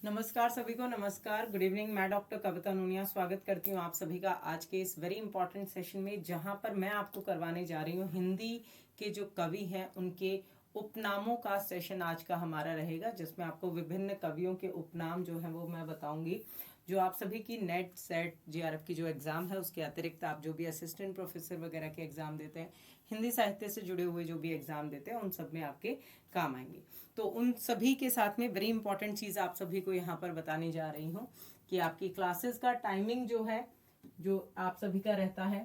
नमस्कार सभी को। नमस्कार, गुड इवनिंग। मैं डॉक्टर कविता नूनिया स्वागत करती हूँ आप सभी का आज के इस वेरी इंपॉर्टेंट सेशन में, जहाँ पर मैं आपको करवाने जा रही हूँ हिंदी के जो कवि हैं उनके उपनामों का सेशन आज का हमारा रहेगा, जिसमें आपको विभिन्न कवियों के उपनाम जो है वो मैं बताऊंगी। जो आप सभी की नेट सेट जेआरएफ की जो एग्ज़ाम है उसके अतिरिक्त आप जो भी असिस्टेंट प्रोफेसर वगैरह के एग्ज़ाम देते हैं, हिंदी साहित्य से जुड़े हुए जो भी एग्ज़ाम देते हैं, उन सब में आपके काम आएंगे। तो उन सभी के साथ में वेरी इंपॉर्टेंट चीज़ आप सभी को यहाँ पर बताने जा रही हूँ कि आपकी क्लासेस का टाइमिंग जो है, जो आप सभी का रहता है,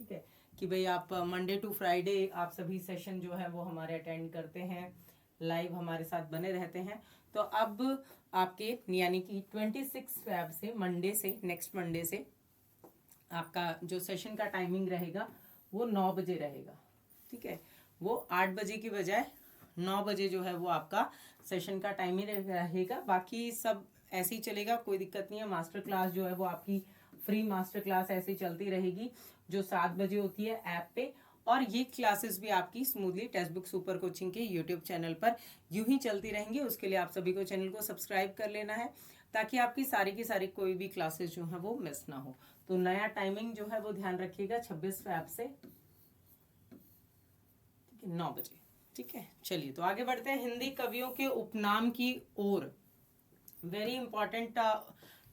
ठीक है, कि भाई आप मंडे टू फ्राइडे आप सभी सेशन जो है वो हमारे अटेंड करते हैं, लाइव हमारे साथ बने रहते हैं। तो अब आपके यानी कि 26 फैब से मंडे से, नेक्स्ट मंडे से आपका जो सेशन का टाइमिंग रहेगा वो 9 बजे रहेगा, ठीक है। वो 8 बजे की बजाय 9 बजे जो है वो आपका सेशन का टाइमिंग रहेगा। बाकी सब ऐसे ही चलेगा, कोई दिक्कत नहीं है। मास्टर क्लास जो है वो आपकी फ्री मास्टर क्लास ऐसे चलती रहेगी जो 7 बजे होती है ऐप पे, और ये क्लासेस भी आपकी smoothly text book super coaching के यूट्यूब चैनल पर यूं ही चलती रहेंगी। उसके लिए आप सभी को चैनल को सब्सक्राइब कर लेना है ताकि आपकी सारी की सारी कोई भी क्लासेस जो है वो मिस ना हो। तो नया टाइमिंग जो है वो ध्यान रखिएगा 26 फैब से, ठीक है, 9 बजे। ठीक है, चलिए तो आगे बढ़ते हैं हिंदी कवियों के उपनाम की ओर। वेरी इंपॉर्टेंट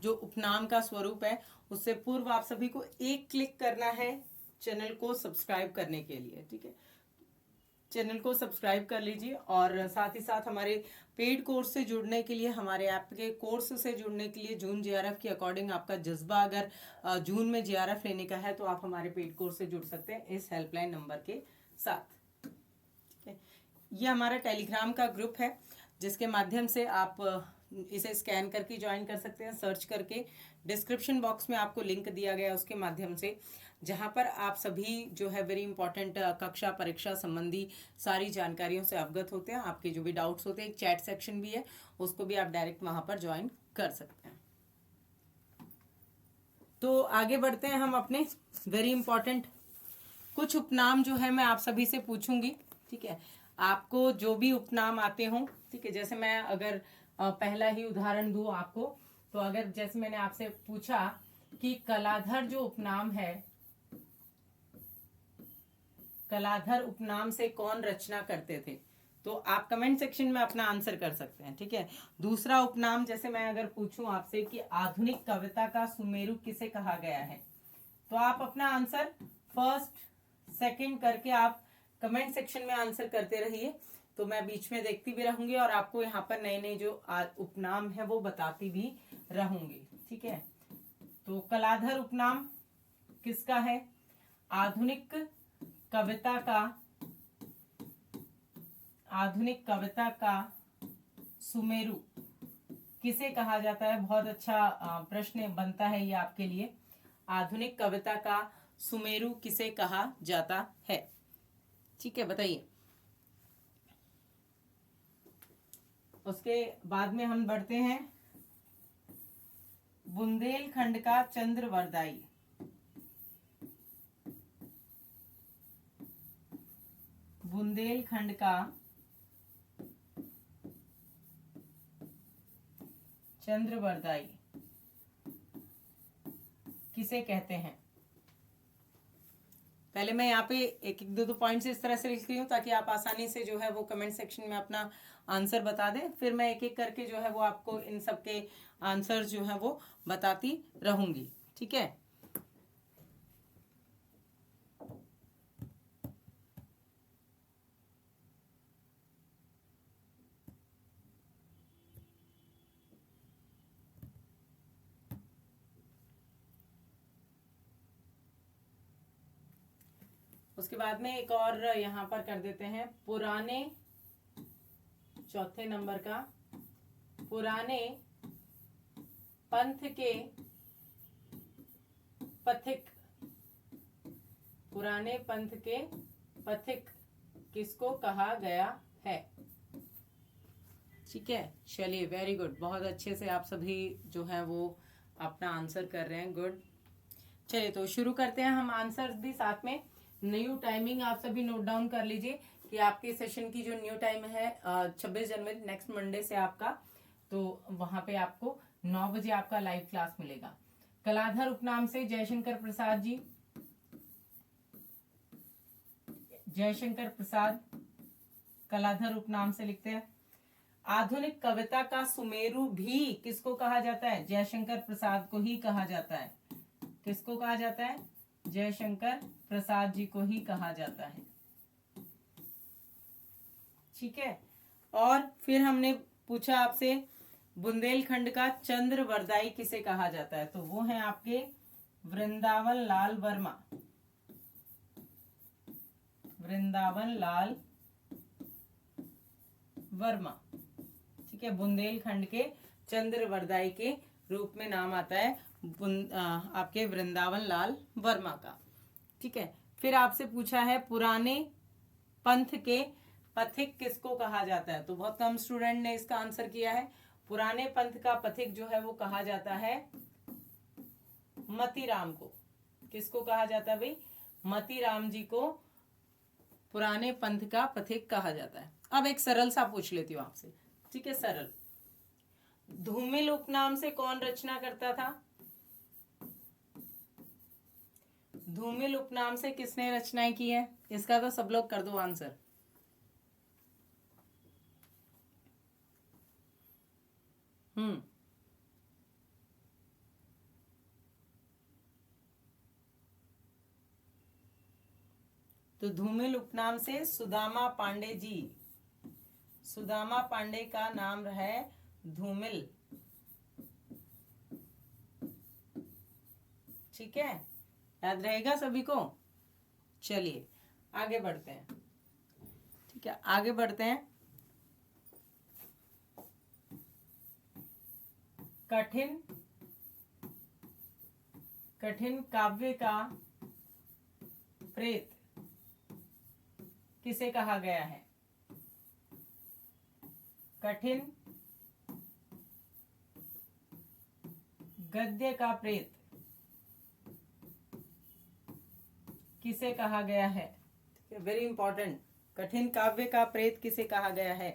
जो उपनाम का स्वरूप है, उससे पूर्व आप सभी को एक क्लिक करना है चैनल को सब्सक्राइब करने के लिए, ठीक है। चैनल को सब्सक्राइब कर लीजिए और साथ ही साथ हमारे पेड कोर्स से जुड़ने के लिए, हमारे ऐप के कोर्स से जुड़ने के लिए, जून जेआरएफ के अकॉर्डिंग आपका जज्बा अगर जून में जेआरएफ लेने का है तो आप हमारे पेड कोर्स से जुड़ सकते हैं इस हेल्पलाइन नंबर के साथ। ये हमारा टेलीग्राम का ग्रुप है जिसके माध्यम से आप इसे स्कैन करके ज्वाइन कर सकते हैं, सर्च करके। डिस्क्रिप्शन बॉक्स में आपको लिंक दिया गया है उसके माध्यम से, जहां पर आप सभी जो है वेरी इंपॉर्टेंट कक्षा परीक्षा संबंधी सारी जानकारियों से अवगत होते हैं। आपके जो भी डाउट्स होते हैं, एक चैट सेक्शन भी है, उसको भी आप डायरेक्ट वहां पर ज्वाइन कर सकते हैं। तो आगे बढ़ते हैं हम अपने वेरी इंपॉर्टेंट कुछ उपनाम जो है मैं आप सभी से पूछूंगी, ठीक है। आपको जो भी उपनाम आते हों, ठीक है, जैसे मैं अगर पहला ही उदाहरण दूं आपको, तो अगर जैसे मैंने आपसे पूछा कि कलाधर जो उपनाम है, कलाधर उपनाम से कौन रचना करते थे, तो आप कमेंट सेक्शन में अपना आंसर कर सकते हैं, ठीक है। दूसरा उपनाम जैसे मैं अगर पूछूं आपसे कि आधुनिक कविता का सुमेरु किसे कहा गया है, तो आप अपना आंसर फर्स्ट सेकंड करके आप कमेंट सेक्शन में आंसर करते रहिए। तो मैं बीच में देखती भी रहूंगी और आपको यहाँ पर नए नए जो उपनाम है वो बताती भी रहूंगी, ठीक है। तो कलाधर उपनाम किसका है? आधुनिक कविता का, आधुनिक कविता का सुमेरु किसे कहा जाता है? बहुत अच्छा प्रश्न बनता है ये आपके लिए। आधुनिक कविता का सुमेरु किसे कहा जाता है, ठीक है, बताइए। उसके बाद में हम बढ़ते हैं बुंदेलखंड का चंद्रवरदाई। बुंदेलखंड का चंद्रवरदाई किसे कहते हैं? पहले मैं यहाँ पे एक एक दो पॉइंट्स इस तरह से लिख रही हूँ ताकि आप आसानी से जो है वो कमेंट सेक्शन में अपना आंसर बता दें, फिर मैं एक एक करके जो है वो आपको इन सब के आंसर जो है वो बताती रहूंगी, ठीक है। उसके बाद में एक और यहाँ पर कर देते हैं, पुराने, चौथे नंबर का, पुराने पंथ के पथिक, पुराने पंथ के पथिक किसको कहा गया है, ठीक है। चलिए, वेरी गुड, बहुत अच्छे से आप सभी जो है वो अपना आंसर कर रहे हैं, गुड। चलिए तो शुरू करते हैं हम आंसर भी साथ में। न्यू टाइमिंग आप सभी नोट डाउन कर लीजिए कि आपके सेशन की जो न्यू टाइम है 26 जनवरी नेक्स्ट मंडे से आपका तो वहां पे आपको 9 बजे आपका लाइव क्लास मिलेगा। कलाधर उपनाम से जयशंकर प्रसाद जी, जयशंकर प्रसाद कलाधर उपनाम से लिखते हैं। आधुनिक कविता का सुमेरु भी किसको कहा जाता है? जयशंकर प्रसाद को ही कहा जाता है। किसको कहा जाता है? जयशंकर प्रसाद जी को ही कहा जाता है। ठीक है। और फिर हमने पूछा आपसे बुंदेलखंड का चंद्रवरदाई किसे कहा जाता है? तो वो है आपके वृंदावन लाल वर्मा। वृंदावन लाल वर्मा, ठीक है। बुंदेलखंड के चंद्रवरदाई के रूप में नाम आता है आपके वृंदावन लाल वर्मा का। ठीक है। फिर आपसे पूछा है पुराने पंथ के पथिक किसको कहा जाता है? तो बहुत कम स्टूडेंट ने इसका आंसर किया है। पुराने पंथ का पथिक जो है वो कहा जाता है मतीराम को। किसको कहा जाता है भाई? मतीराम जी को पुराने पंथ का पथिक कहा जाता है। अब एक सरल सा पूछ लेती हूँ आपसे, ठीक है, सरल। धूमिल उपनाम से कौन रचना करता था? धूमिल उपनाम से किसने रचनाएं की है? इसका तो सब लोग कर दो आंसर। तो धूमिल उपनाम से सुदामा पांडे जी। सुदामा पांडे का नाम है धूमिल। ठीक है, याद रहेगा सभी को। चलिए आगे बढ़ते हैं। ठीक है, आगे बढ़ते हैं। कठिन काव्य का प्रेत किसे कहा गया है? कठिन गद्य का प्रेत किसे कहा गया है? Very important. कठिन काव्य का प्रेत किसे कहा गया है?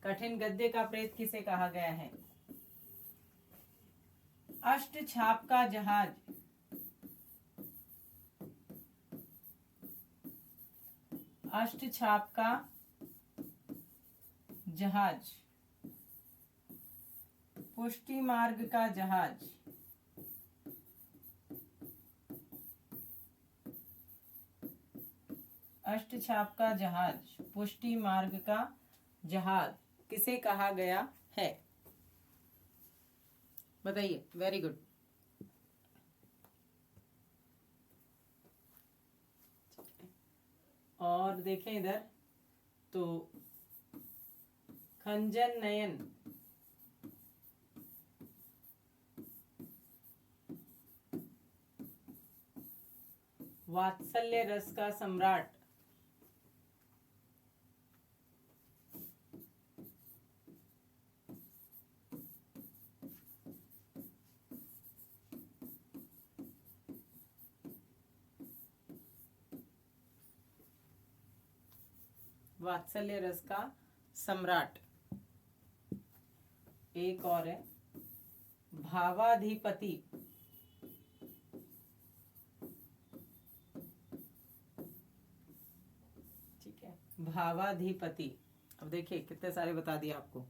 कठिन गद्य का प्रेत किसे कहा गया है? अष्टछाप का जहाज। अष्टछाप का जहाज, पुष्टि मार्ग का जहाज, अष्टछाप का जहाज, पुष्टि मार्ग का जहाज किसे कहा गया है? बताइए। Very good. और देखें इधर तो खंजन नयन, वात्सल्य रस का सम्राट, वात्सल्य रस का सम्राट। एक और है भावाधिपति। ठीक है, भावाधिपति। अब देखिए कितने सारे बता दिए आपको।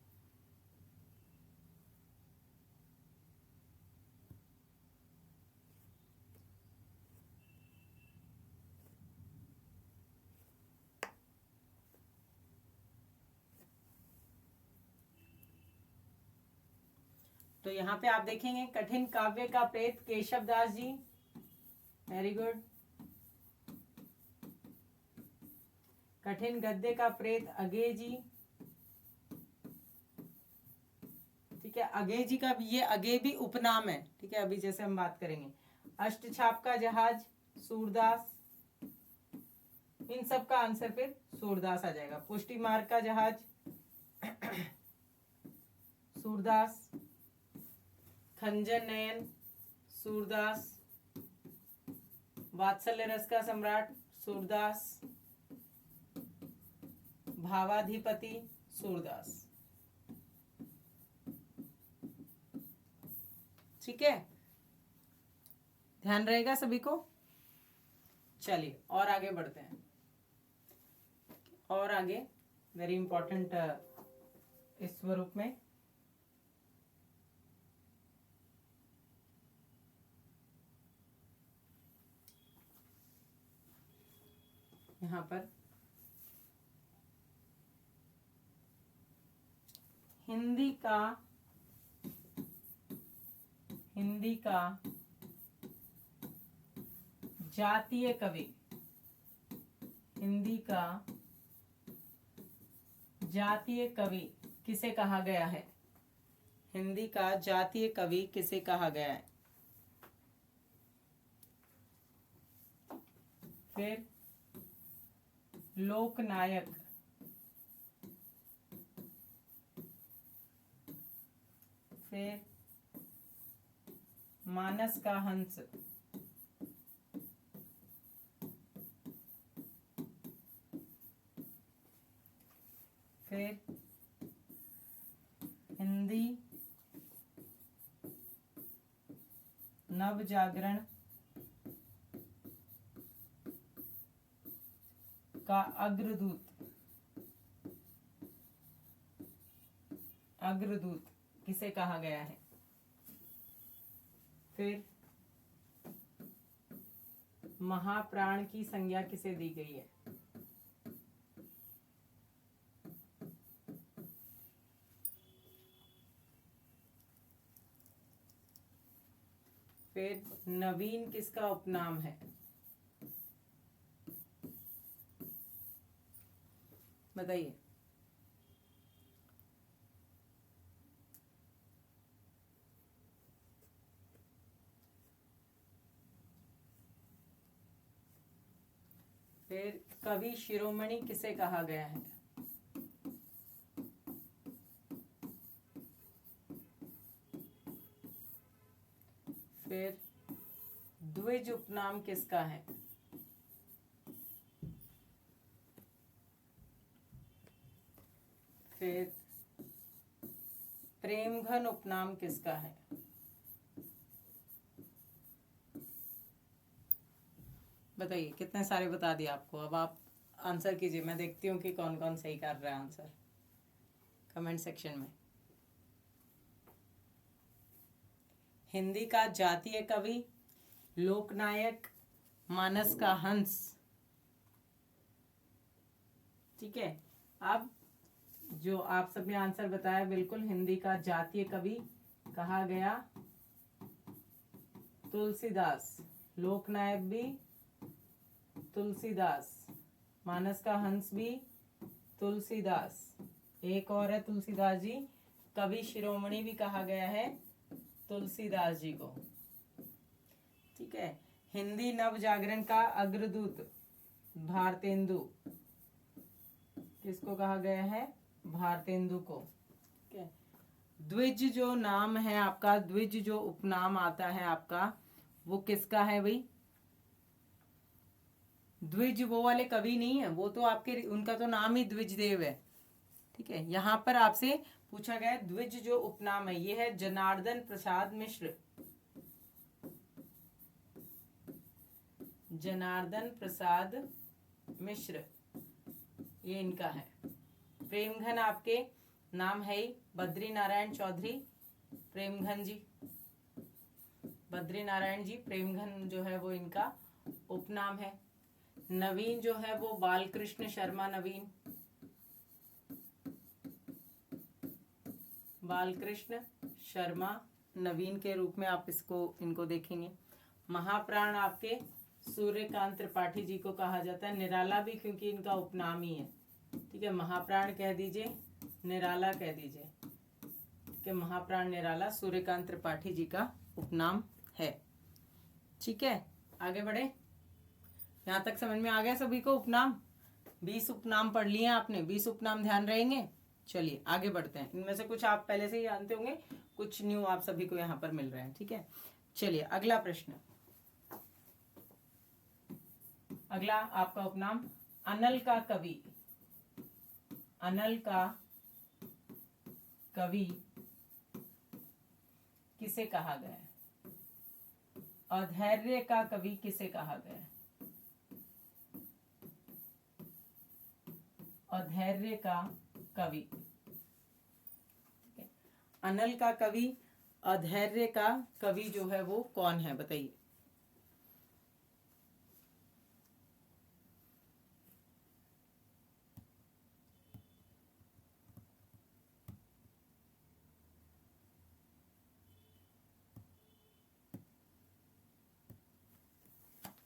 तो यहाँ पे आप देखेंगे कठिन काव्य का प्रेत केशव दास जी। Very good. कठिन गद्य का प्रेत अगे जी। ठीक है, अगे जी का भी, ये अगे भी उपनाम है। ठीक है, अभी जैसे हम बात करेंगे। अष्टछाप का जहाज सूरदास। इन सब का आंसर फिर सूरदास आ जाएगा। पुष्टि मार्ग का जहाज सूरदास। खंजन नयन सूरदास। वात्सल्य रस का सम्राट सूरदास। भावाधिपति सूरदास। ठीक है, ध्यान रहेगा सभी को। चलिए और आगे बढ़ते हैं, और आगे वेरी इंपॉर्टेंट इस स्वरूप में यहाँ पर हिंदी का जातीय कवि, हिंदी का जातीय कवि किसे कहा गया है? हिंदी का जातीय कवि किसे कहा गया है? फिर लोकनायक, फिर मानस का हंस, फिर हिंदी नवजागरण का अग्रदूत, अग्रदूत किसे कहा गया है? फिर महाप्राण की संज्ञा किसे दी गई है? फिर नवीन किसका उपनाम है? बताइए। फिर कवि शिरोमणि किसे कहा गया है? फिर द्विज उपनाम किसका है? फिर प्रेमघन उपनाम किसका है? बताइए, कितने सारे बता दिए आपको। अब आप आंसर कीजिए, मैं देखती हूँ कि कौन कौन सही कर रहा है आंसर कमेंट सेक्शन में। हिंदी का जातीय कवि, लोकनायक, मानस का हंस। ठीक है, अब जो आप सबने आंसर बताया, बिल्कुल हिंदी का जातीय कवि कहा गया तुलसीदास, लोकनायक भी तुलसीदास, मानस का हंस भी तुलसीदास, एक और है तुलसीदास जी, कवि शिरोमणि भी कहा गया है तुलसीदास जी को। ठीक है, हिंदी नव जागरण का अग्रदूत भारतेंदु, किसको कहा गया है? भारतेंदु को। ठीक है, द्विज जो नाम है आपका, द्विज जो उपनाम आता है आपका, वो किसका है भाई? द्विज वो वाले कवि नहीं है, वो तो आपके, उनका तो नाम ही द्विजदेव है। ठीक है, यहाँ पर आपसे पूछा गया द्विज जो उपनाम है, ये है जनार्दन प्रसाद मिश्र, जनार्दन प्रसाद मिश्र, ये इनका है। प्रेमघन आपके नाम है ही बद्री नारायण चौधरी, प्रेमघन जी, बद्री नारायण जी प्रेमघन जो है वो इनका उपनाम है। नवीन जो है वो बालकृष्ण शर्मा नवीन, बालकृष्ण शर्मा नवीन के रूप में आप इनको देखेंगे। महाप्राण आपके सूर्यकांत त्रिपाठी जी को कहा जाता है, निराला भी क्योंकि इनका उपनाम ही है। ठीक है, महाप्राण कह दीजिए, निराला कह दीजिए। ठीक है, महाप्राण निराला सूर्यकांत त्रिपाठी जी का उपनाम है। ठीक है, आगे बढ़े। यहाँ तक समझ में आ गया सभी को उपनाम? 20 उपनाम पढ़ लिए आपने, 20 उपनाम ध्यान रहेंगे। चलिए आगे बढ़ते हैं, इनमें से कुछ आप पहले से ही जानते होंगे, कुछ न्यू आप सभी को यहाँ पर मिल रहे हैं। ठीक है, चलिए अगला प्रश्न। अगला आपका उपनाम अनल का कवि, अनल का कवि किसे कहा गया है? अधैर्य का कवि किसे कहा गया है? अधैर्य का कवि, अनल का कवि, अधैर्य का कवि जो है वो कौन है, बताइए।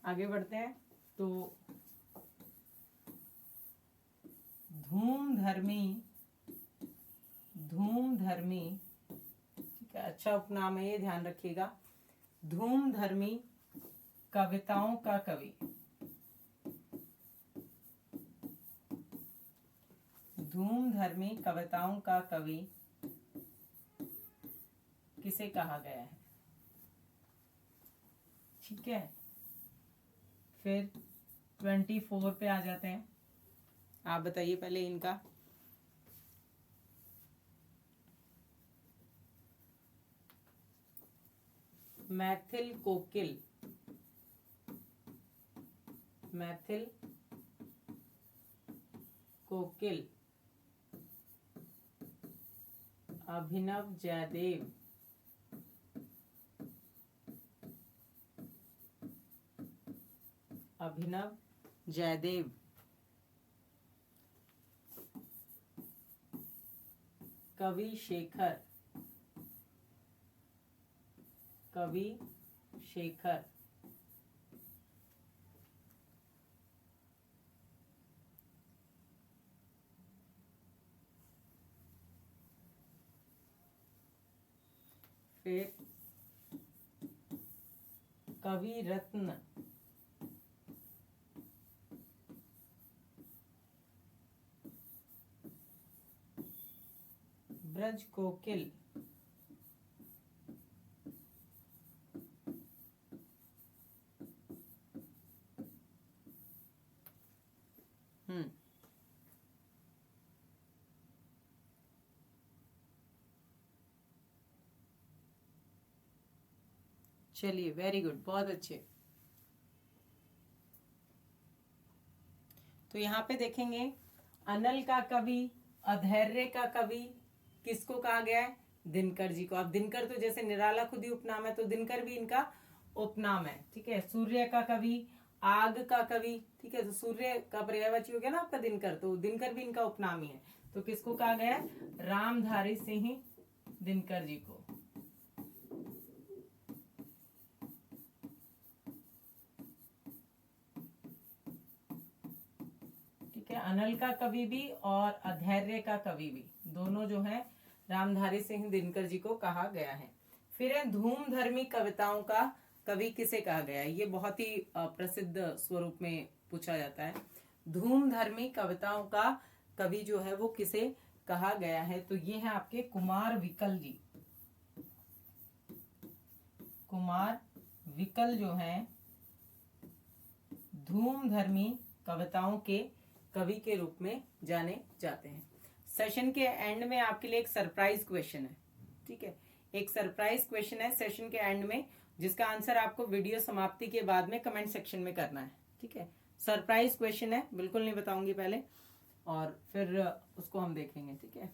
आगे बढ़ते हैं। तो धूमधर्मी, धूमधर्मी, ठीक है, अच्छा उपनाम है ये, ध्यान रखिएगा। धूमधर्मी कविताओं का कवि, धूमधर्मी कविताओं का कवि किसे कहा गया है? ठीक है, फिर 24 पे आ जाते हैं। आप बताइए पहले इनका। मैथिल कोकिल, मैथिल कोकिल अभिनव जयदेव, अभिनव जयदेव, कवि शेखर, कवि शेखर, फिर कवि रत्न, ब्रज कोकिल, चलिए वेरी गुड, बहुत अच्छे। तो यहाँ पे देखेंगे अनल का कवि, अधैर्य का कवि किसको कहा गया है? दिनकर जी को। अब दिनकर तो जैसे निराला खुद ही उपनाम है, तो दिनकर भी इनका उपनाम है। ठीक है, सूर्य का कवि, आग का कवि, ठीक है, तो सूर्य का पर्यायवाची हो गया ना आपका दिनकर, तो दिनकर भी इनका उपनाम ही है। तो किसको कहा गया है? रामधारी सिंह दिनकर जी को। ठीक है, अनल का कवि भी और अधैर्य का कवि भी, दोनों जो है रामधारी सिंह दिनकर जी को कहा गया है। फिर है धूमधर्मी कविताओं का कवि किसे कहा गया है? ये बहुत ही प्रसिद्ध स्वरूप में पूछा जाता है। धूमधर्मी कविताओं का कवि जो है वो किसे कहा गया है? तो ये है आपके कुमार विकल जी। कुमार विकल जो है धूमधर्मी कविताओं के कवि के रूप में जाने जाते हैं। सेशन के एंड में आपके लिए एक सरप्राइज क्वेश्चन है। ठीक है, एक सरप्राइज क्वेश्चन है सेशन के एंड में, जिसका आंसर आपको वीडियो समाप्ति के बाद में कमेंट सेक्शन में करना है। ठीक है, सरप्राइज क्वेश्चन है, बिल्कुल नहीं बताऊंगी पहले, और फिर उसको हम देखेंगे। ठीक है,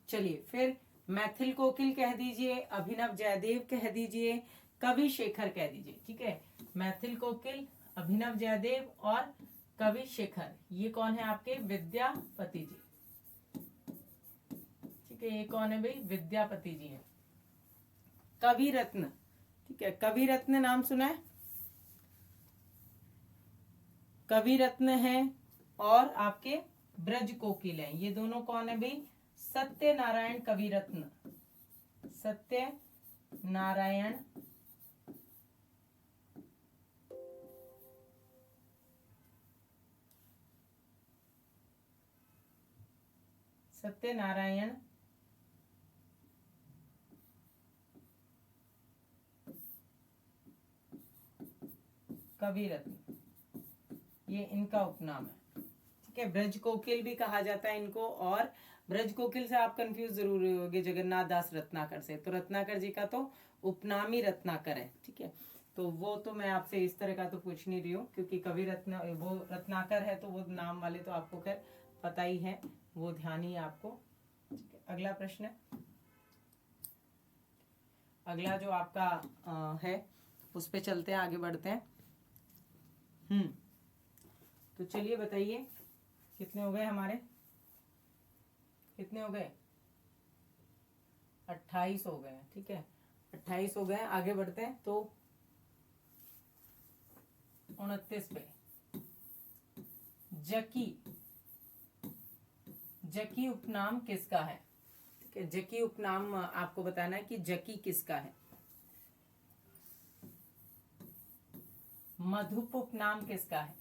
चलिए फिर मैथिल कोकिल कह दीजिए, अभिनव जयदेव कह दीजिए, कवि शेखर कह दीजिए। ठीक है, मैथिल कोकिल, अभिनव जयदेव और कवि शेखर, ये कौन है आपके? विद्यापति जी। ठीक है, ये कौन है भाई? विद्यापति जी है। कवि रत्न, ठीक है, कवि रत्न नाम सुना है? कवि रत्न है और आपके ब्रज कोकिल है, ये दोनों कौन है भाई? सत्यनारायण कवि रत्न, सत्यनारायण सत्यनारायण कवि रत्न, ये इनका उपनाम है। ठीक है। ब्रज कोकिल भी कहा जाता है इनको, और ब्रज कोकिल से आप कंफ्यूज जरूर होगे जगन्नाथ दास रत्नाकर से, तो रत्नाकर जी का तो उपनाम ही रत्नाकर है, ठीक है। तो वो तो मैं आपसे इस तरह का तो पूछ नहीं रही हूँ, क्योंकि कवि वो रत्नाकर है, तो वो नाम वाले तो आपको खैर पता ही है, वो ध्यान ही है आपको, ठीक है। अगला प्रश्न है, अगला जो आपका है उस पे चलते हैं, आगे बढ़ते हैं। तो चलिए बताइए कितने हो गए हमारे, कितने हो गए? 28 हो गए, ठीक है, 28 हो गए। आगे बढ़ते हैं, तो 29 पे जकी, जकी उपनाम किसका है? ठीक है, जकी उपनाम आपको बताना है कि जकी किसका है। मधुप उपनाम किसका है?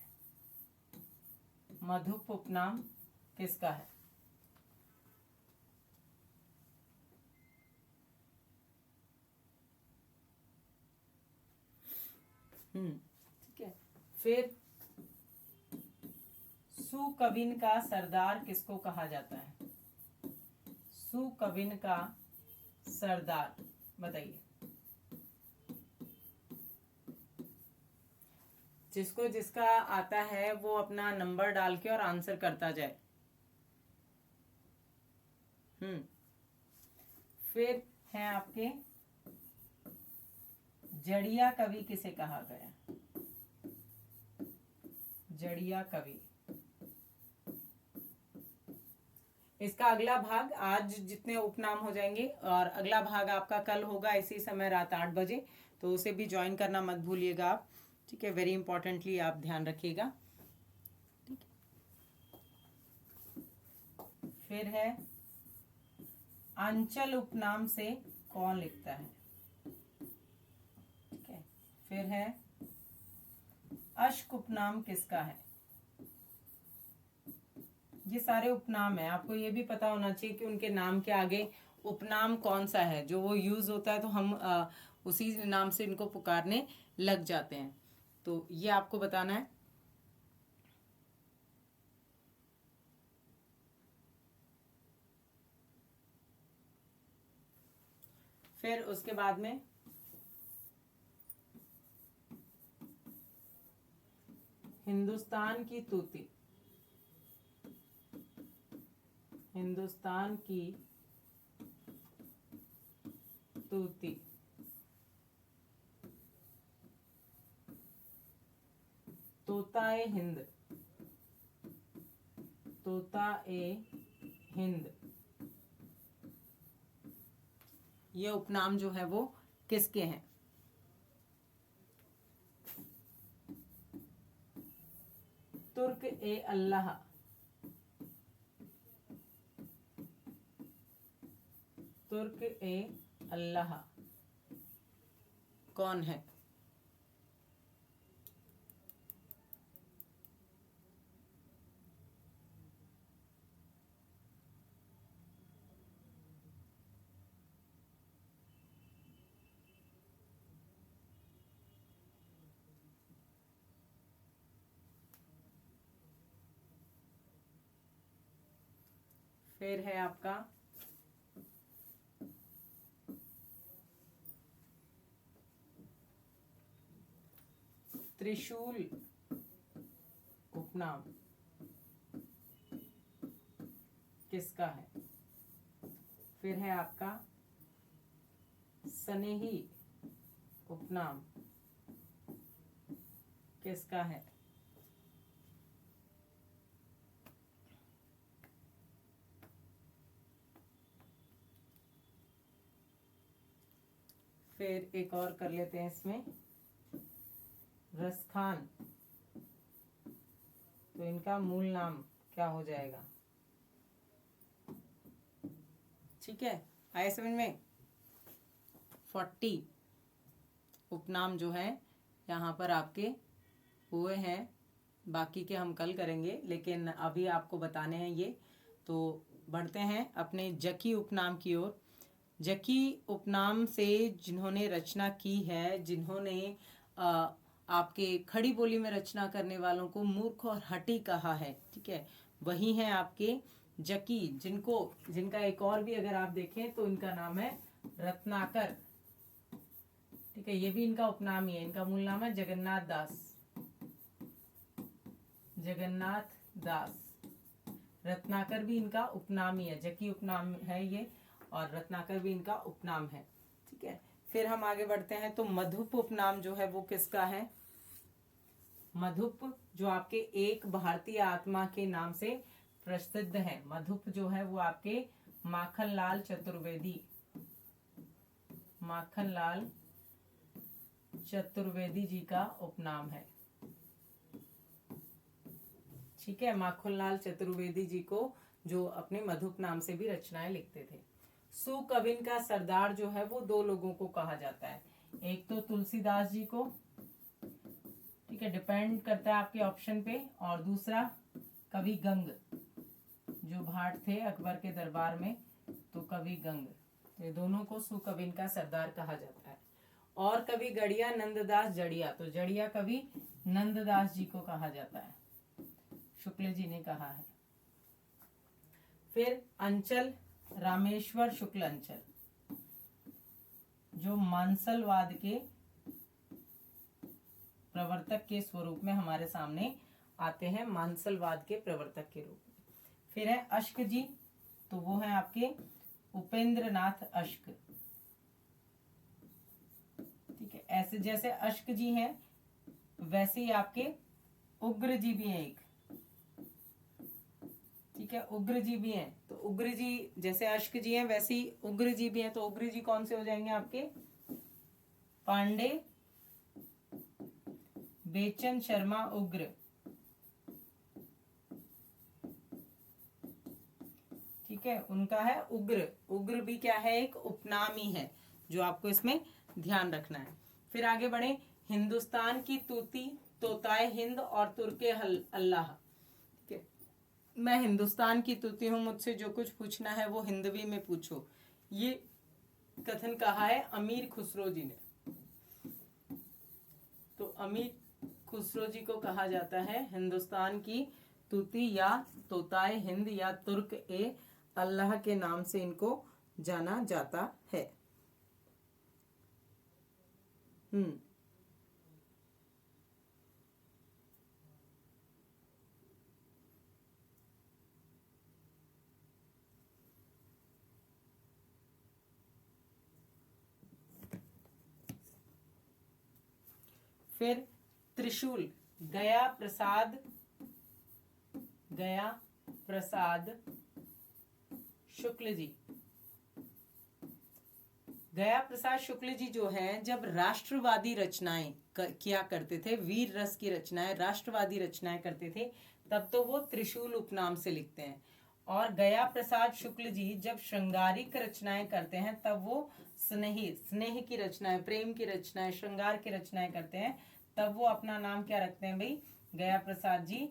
मधुप उपनाम किसका है? ठीक है। फिर सुकविन का सरदार किसको कहा जाता है? सुकविन का सरदार बताइए। जिसको जिसका आता है वो अपना नंबर डाल के और आंसर करता जाए। फिर है आपके जड़िया कवि किसे कहा गया? जड़िया कवि। इसका अगला भाग, आज जितने उपनाम हो जाएंगे, और अगला भाग आपका कल होगा इसी समय रात 8 बजे, तो उसे भी ज्वाइन करना मत भूलिएगा आप, ठीक है। वेरी इंपॉर्टेंटली आप ध्यान रखिएगा, ठीक है। फिर है अंचल उपनाम से कौन लिखता है? ठीक है। फिर है अश्क उपनाम किसका है? ये सारे उपनाम है, आपको ये भी पता होना चाहिए कि उनके नाम के आगे उपनाम कौन सा है जो वो यूज होता है, तो हम उसी नाम से इनको पुकारने लग जाते हैं, तो ये आपको बताना है। फिर उसके बाद में हिंदुस्तान की तूती, हिंदुस्तान की तूती, तोता ए हिंद, तोता ए हिंद, ये उपनाम जो है वो किसके हैं? तुर्क ए अल्लाह, तुर्क ए अल्लाह कौन है? फिर है आपका त्रिशूल उपनाम किसका है? फिर है आपका स्नेही उपनाम किसका है? फिर एक और कर लेते हैं इसमें, रसखान, तो इनका मूल नाम क्या हो जाएगा? ठीक है, आए समझ में? 40 उपनाम जो है यहाँ पर आपके हुए हैं, बाकी के हम कल करेंगे, लेकिन अभी आपको बताने हैं ये। तो बढ़ते हैं अपने जकी उपनाम की ओर। जकी उपनाम से जिन्होंने रचना की है, जिन्होंने आपके खड़ी बोली में रचना करने वालों को मूर्ख और हठी कहा है, ठीक है, वही हैं आपके जकी, जिनका एक और भी अगर आप देखें तो इनका नाम है रत्नाकर। ठीक है, ये भी इनका उपनाम ही है, इनका मूल नाम है जगन्नाथ दास, जगन्नाथ दास। रत्नाकर भी इनका उपनाम ही है, जकी उपनाम है ये, और रत्नाकर भी इनका उपनाम है। ठीक है, फिर हम आगे बढ़ते हैं। तो मधुप उपनाम जो है वो किसका है? मधुप जो आपके एक भारतीय आत्मा के नाम से प्रसिद्ध है, मधुप जो है वो आपके माखनलाल चतुर्वेदी, माखनलाल चतुर्वेदी जी का उपनाम है। ठीक है, माखनलाल चतुर्वेदी जी को जो अपने मधुप नाम से भी रचनाएं लिखते थे। सुकविन का सरदार जो है वो दो लोगों को कहा जाता है, एक तो तुलसीदास जी को, ठीक है, डिपेंड करता है आपके ऑप्शन पे, और दूसरा कवि गंग जो भाट थे अकबर के दरबार में, तो कवि गंग, तो ये दोनों को सुकविन का सरदार कहा जाता है। और कवि गड़िया नंददास जड़िया, तो जड़िया कवि नंददास जी को कहा जाता है, शुक्ल जी ने कहा है। फिर अंचल रामेश्वर शुक्ल अंचल, जो मानसलवाद के प्रवर्तक के स्वरूप में हमारे सामने आते हैं, मानसलवाद के प्रवर्तक के रूप में। फिर है अश्क जी, तो वो है आपके उपेंद्रनाथ अश्क। ठीक है, ऐसे जैसे अश्क जी हैं वैसे ही आपके उग्र जी भी हैं एक। ठीक है, उग्र जी भी हैं, तो उग्र जी जैसे अश्क जी हैं वैसे ही उग्र जी भी हैं, तो उग्र जी कौन से हो जाएंगे आपके? पांडे बेचन शर्मा उग्र। ठीक है, उनका है उग्र। उग्र भी क्या है? एक उपनाम ही है, जो आपको इसमें ध्यान रखना है। फिर आगे बढ़े। हिंदुस्तान की तूती, तोताए हिंद और तुर्के अल्लाह। ठीक है, मैं हिंदुस्तान की तूती हूँ, मुझसे जो कुछ पूछना है वो हिंदवी में पूछो, ये कथन कहा है अमीर खुसरो जी ने। तो अमीर खुसरो जी को कहा जाता है हिंदुस्तान की तूती या तोताए हिंद या तुर्क ए अल्लाह के नाम से इनको जाना जाता है। फिर त्रिशूल, गया प्रसाद, गया प्रसाद शुक्ल जी। गया प्रसाद शुक्ल जी जो हैं, जब राष्ट्रवादी रचनाएं किया करते थे, वीर रस की रचनाएं, राष्ट्रवादी रचनाएं करते थे, तब तो वो त्रिशूल उपनाम से लिखते हैं। और गया प्रसाद शुक्ल जी जब श्रृंगारिक रचनाएं करते हैं, तब वो स्नेह की रचनाएं, प्रेम की रचनाएं, श्रृंगार की रचनाएं करते हैं, तब वो अपना नाम क्या रखते हैं भाई? गया प्रसाद जी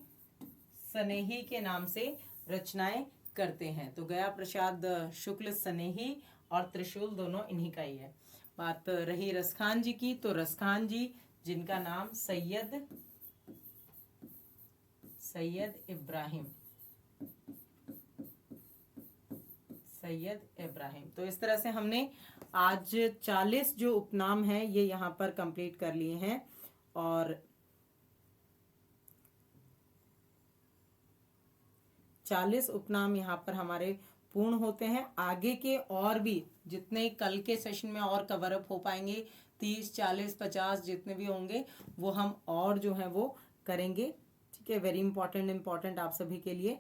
स्नेही के नाम से रचनाएं करते हैं। तो गया प्रसाद शुक्ल स्नेही और त्रिशूल दोनों इन्हीं का ही है। बात रही रसखान जी की, तो रसखान जी जिनका नाम सैयद इब्राहिम, सैयद इब्राहिम। तो इस तरह से हमने आज 40 जो उपनाम हैं ये यहाँ पर कंप्लीट कर लिए हैं, और 40 उपनाम यहाँ पर हमारे पूर्ण होते हैं। आगे के और भी जितने कल के सेशन में और कवर अप हो पाएंगे, 30, 40, 50 जितने भी होंगे वो हम और जो है वो करेंगे। ठीक है, वेरी इंपॉर्टेंट आप सभी के लिए।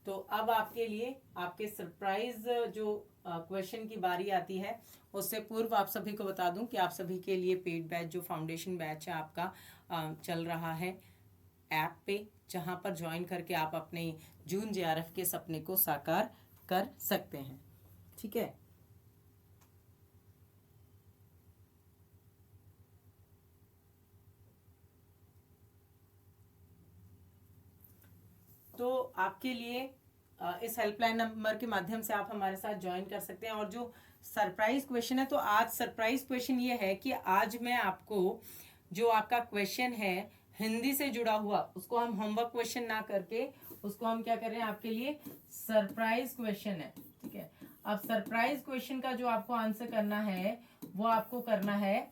तो अब आपके लिए आपके सरप्राइज जो क्वेश्चन की बारी आती है, उससे पूर्व आप सभी को बता दूं कि आप सभी के लिए पेड बैच जो फाउंडेशन बैच है आपका चल रहा है ऐप पे, जहां पर ज्वाइन करके आप अपने जून जेआरएफ के सपने को साकार कर सकते हैं। ठीक है, तो आपके लिए इस हेल्पलाइन नंबर के माध्यम से आप हमारे साथ ज्वाइन कर सकते हैं। और जो सरप्राइज क्वेश्चन है, तो आज सरप्राइज क्वेश्चन ये है कि आज मैं आपको जो आपका क्वेश्चन है हिंदी से जुड़ा हुआ, उसको हम होमवर्क क्वेश्चन ना करके उसको हम क्या कर रहे हैं आपके लिए सरप्राइज क्वेश्चन है, ठीक है। अब सरप्राइज क्वेश्चन का जो आपको आंसर करना है वो आपको करना है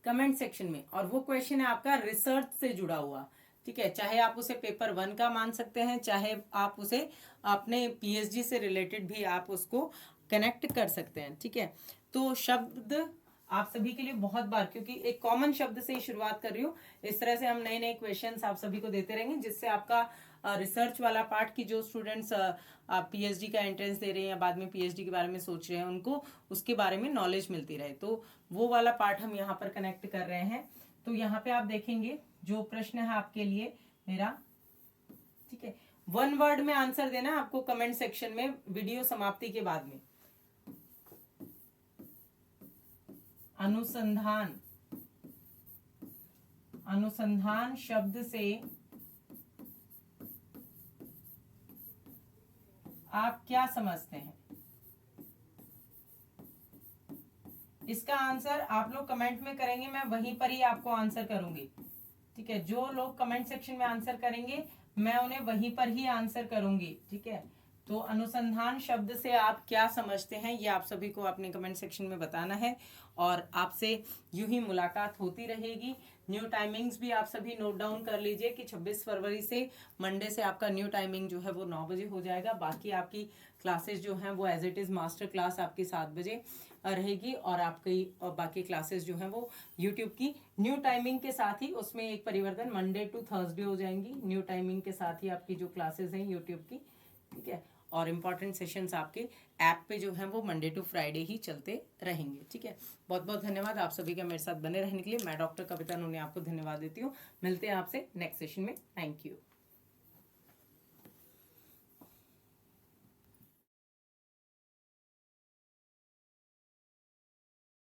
कमेंट सेक्शन में, और वो क्वेश्चन है आपका रिसर्च से जुड़ा हुआ, ठीक है। चाहे आप उसे पेपर 1 का मान सकते हैं, चाहे आप उसे अपने पीएचडी से रिलेटेड भी आप उसको कनेक्ट कर सकते हैं, ठीक है। तो शब्द आप सभी के लिए बहुत बार, क्योंकि एक कॉमन शब्द से ही शुरुआत कर रही हूँ, इस तरह से हम नए नए क्वेश्चंस आप सभी को देते रहेंगे, जिससे आपका रिसर्च वाला पार्ट की जो स्टूडेंट्स पीएचडी का एंट्रेंस दे रहे हैं या बाद में पीएचडी के बारे में सोच रहे हैं, उनको उसके बारे में नॉलेज मिलती रहे। तो वो वाला पार्ट हम यहाँ पर कनेक्ट कर रहे हैं। तो यहाँ पे आप देखेंगे जो प्रश्न है आपके लिए मेरा, ठीक है, 1 वर्ड में आंसर देना है आपको कमेंट सेक्शन में वीडियो समाप्ति के बाद में। अनुसंधान, अनुसंधान शब्द से आप क्या समझते हैं? इसका आंसर आप लोग कमेंट में करेंगे, मैं वहीं पर ही आपको आंसर करूंगी, ठीक है। जो लोग कमेंट सेक्शन में आंसर करेंगे मैं उन्हें वहीं पर ही आंसर करूंगी, ठीक है। तो अनुसंधान शब्द से आप क्या समझते हैं ये आप सभी को अपने कमेंट सेक्शन में बताना है, और आपसे यूं ही मुलाकात होती रहेगी। न्यू टाइमिंग्स भी आप सभी नोट डाउन कर लीजिए कि 26 फरवरी से मंडे से आपका न्यू टाइमिंग जो है वो 9 बजे हो जाएगा। बाकी आपकी क्लासेस जो हैं वो as it is master class आपकी 7 बजे रहेगी, और आपकी बाकी क्लासेस जो हैं वो यूट्यूब की न्यू टाइमिंग के साथ ही उसमें एक परिवर्तन मंडे टू थर्सडे हो जाएंगी, न्यू टाइमिंग के साथ ही आपकी जो क्लासेस हैं यूट्यूब की, ठीक है। और इम्पॉर्टेंट सेशंस आपके ऐप पे जो हैं वो मंडे टू फ्राइडे ही चलते रहेंगे, ठीक है। बहुत बहुत धन्यवाद आप सभी का मेरे साथ बने रहने के लिए। मैं डॉक्टर कविता नूनिया आपको धन्यवाद देती हूँ। मिलते हैं आपसे नेक्स्ट सेशन में। Thank you.